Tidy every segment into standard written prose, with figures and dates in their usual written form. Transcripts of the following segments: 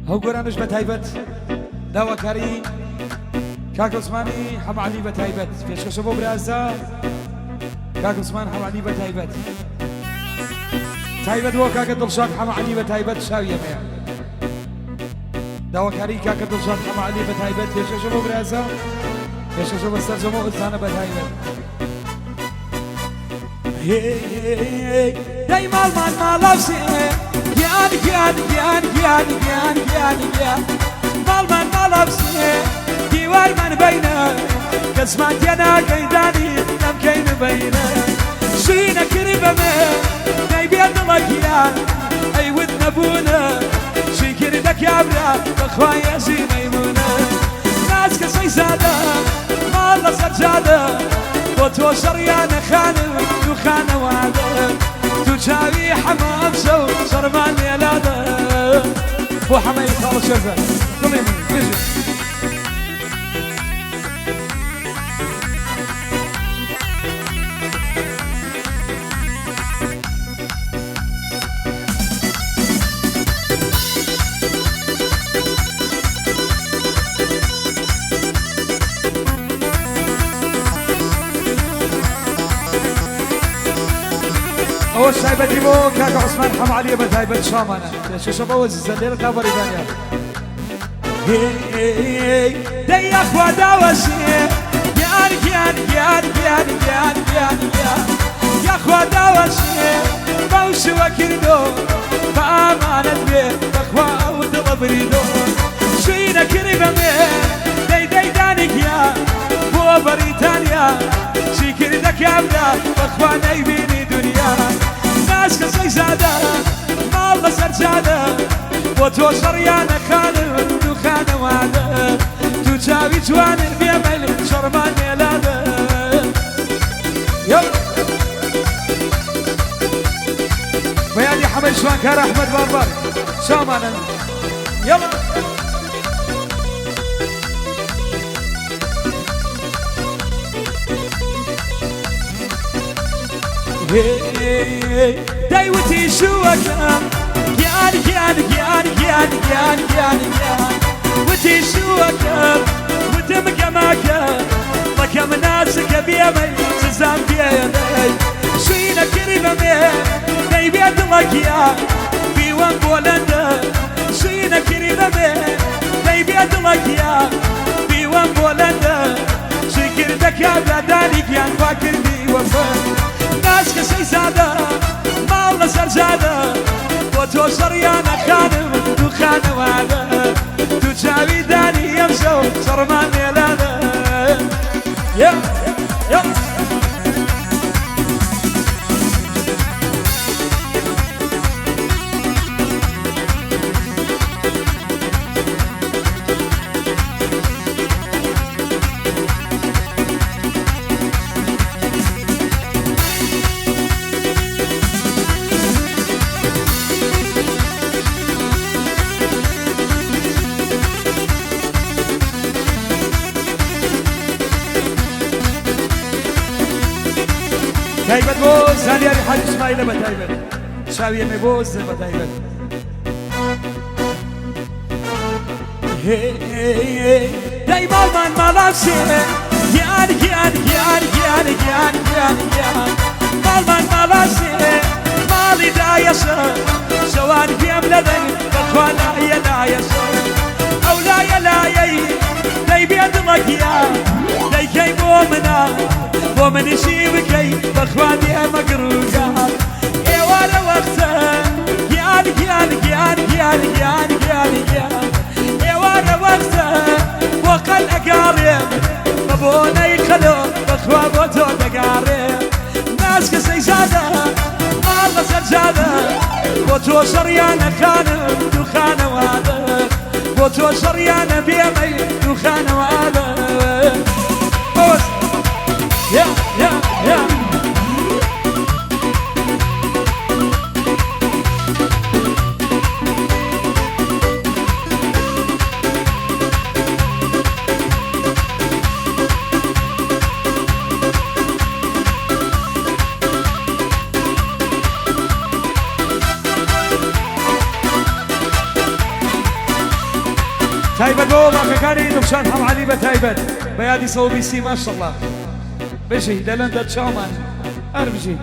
هو قرانش بتايبت دوا كاري كاك عثماني حم علي بتايبت فيش كشبو برازا كاك عثمان حم علي بتايبت تايبت هو كاك دلشاد حم علي بتايبت شاوية ميا دوا كاري كاك دلشاد حم علي بتايبت فيش كشبو برازا فيش كشبو استرجمو إنسان بتايبت دايما ما لفسي جان مال ما لفسي ديوار من بينه قسمت ينا قيداني لم كين بينه شينا كريبة ما نيبيد لك اي ود نبونا شي كريدك يا برا بخوايا زي ميمونة ناس كسي زادة مال سجادة وتو شريان خانم وخانة وعدة تجاوي حمام سو صرمان يلاده بو حماي خالص شرفة قولي بيجي أول شايبة جيبو كاك عثمان حم علي بتايبة شامانا شو شبوز الزليل كابري ثانية دي أخوة داوسي يا أخوة داوسي موسى وكردو فأمانة بيه أخوة أود بريدو شينا كريبة ميه دي دانك يا بو بريطانيا شي كردك يا بدا أخوة نيبيني دنيا ناس كسي زادة مال سرجادة وتو شريانة خانة وخانة وعدة تجاوي جوان بيمل شربان يلادة يلا ويالي حمد شوان كار أحمد باربار شامانا يلا دايوتي شو أكلام جان وتي شو أكلام وتم كماك ركم ناسك بيمي سزام بيمي شينا كريمة مي نيبيد لك يا بيوان بولندا شينا كريمة مي نيبيد لك يا بيوان بولندا شكرتك يا بلاداني كيان فاكر بي وفن ناس كسي زادة مال سرجادة وتو شريانة خانم وخانة وعدة تجاوي داني يمشو شرمان يلادة يلا تايبت بوز هاني أبي حاج إسماعيل بتايبت شاوية مبوز بتايبت دايما ما لفسي ما لفسي مالي دايسة سوان في أملذي بخوانا يا دايسة أو لا يا لا يي داي بيد لك يا داي كي مؤمنا ومن يشيبكي بخواني مقروقات يا ولا وقتها يا ولا وقتها وقل أقارب مبونا يخلو بخوابوتو تقارب ناس كسي زادة مالله سرجادة بوتو شريانة خانة وخانة وعادة بوتو شريانة بيمي وخانة وعادة Yeah. تايبت بابا كاني نفشان هم علي بتايبت بيادي صوبي سي ما شاء الله بشي دلندا تشامان اربجي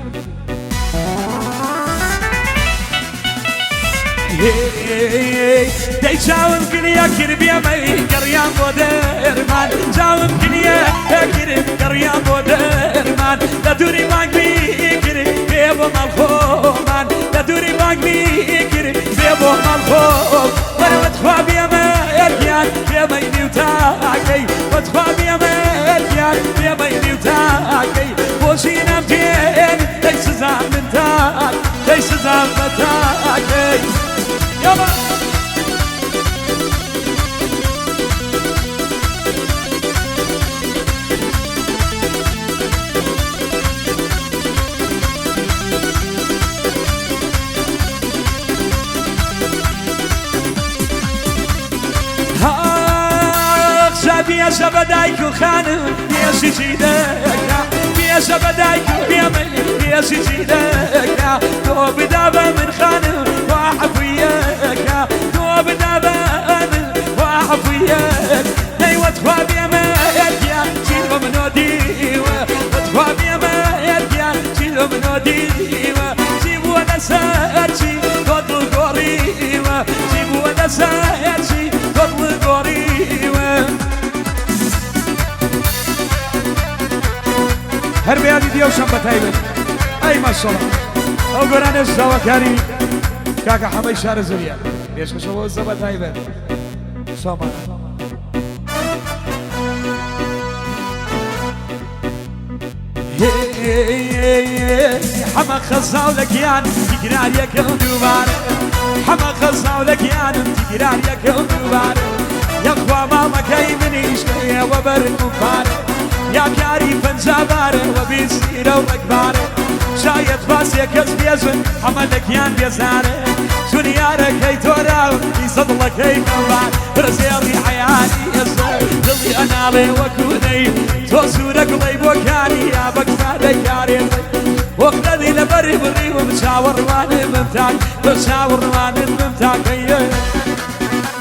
دي جاوم كنيا كربيا مي قريان بودرمان جاوم كنيا كرب قريان بودرمان لا دوري ماغلي كرب بيبو مالخومان لا دوري ماغلي كرب بيبو مالخوم ورمت خوابي ما يركيان بيبيني وتاكي وتخوابي ما يركيان بيبيني وتاكي وشينا متين ليس زعم من تاك ليس زعم متاكي يلا بيا شبدايك وخانم بيا شجيدك بيا شبدايك بيا ملي بيا شجيدك تو بدابة من خانم وحفيك تو بدابة من وحفيك هي وتخوابي ما يرجع شيل منو ديوة وتخوابي ما يرجع شيل منو ديوة جيبوا انا سارشي قدل قريوة جيبوا انا سارشي قدل قريوة هر بيادي ديوشم بتايبن اي ما شاء الله او قران الزوا كاري كاكا حمي شهر زريا ليش خشوا الزوا بتايبن سامان حما خزاو لك يعني تقرار يا كل دوبار حما خزاو لك يعني تقرار يا كل دوبار يا اخوة ماما كاي منيش يا وبر المفارق يا كاري فنجابار وبيصير وركبار شايد باسي كسبيزن حملك يان بيزار دنيارك هي تورا يصدلك هي كبار برزيري حياتي يزر دلي انا لي وكوني توسورك لي بوكاني يا بكفادك ياري وقتدي لبري بري ومشاور وان ممتاك مشاور وان ممتاك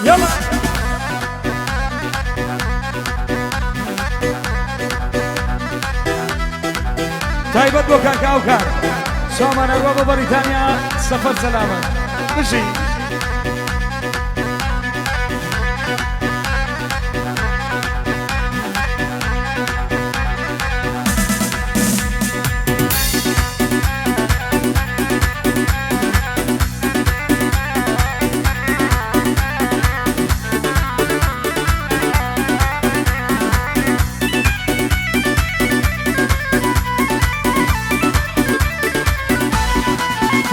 يلا تايبت بو كان كاوكا سومان الوضع بريطانيا سفر سلامة بشي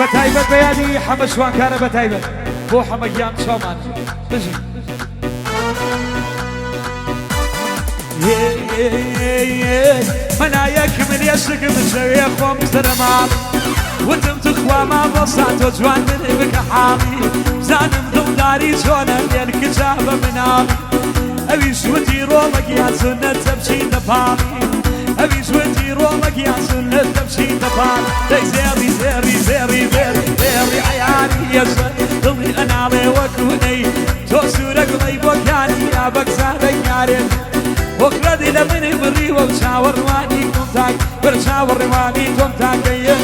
بتايبت بيادي حمش وان كان بتايبت بو حميان شومان بجي منايك من يشرق من شيخ ومسترمال وتم تخوى ما بصعت وجوان من ابك حالي زانم ضمداري شونا لين كتابة من عالي أبي شوتي رومك يا سنة تمشي نفالي أبي شوتي رومك يا سنة تمشي نفالي لي زيري زيري زيري زيري زيري عيالي يا ضلي أنا علي وكوني توسورك لي بوكاني يا بكسادك يارين وقردي لمني بري وبشاور رواني كنتاك برشاور رواني كنتاك يلا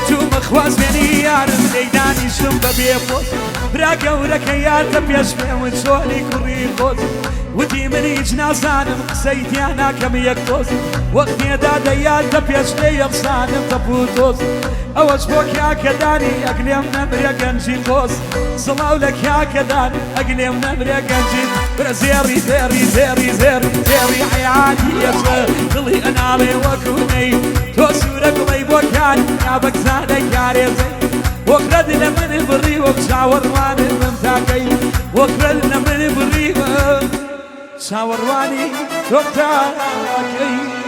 تو مخواز بینی یارم دیدانی شم ببیفوت براکه ورکیات پیش میون شولی کری خود ودی منی جنازانم قصیدیانا کم یک دوست وقتی دادیات پیش لیفسانم تبوتوز اوش بوک یا کدانی اقلیم نمر گنجی خوز صلاو لك يا كدان اقلیم نمر گنجی برا زيري زيري زيري زيري زيري عيالي يا ضلي انا لي وكوني توسورك لي بوكاني يا بكسادك يا ريزي وقرد لمن البري وبشاور وان الممتاكي وقرد لمن چاوەڕوانی تۆ تاکەی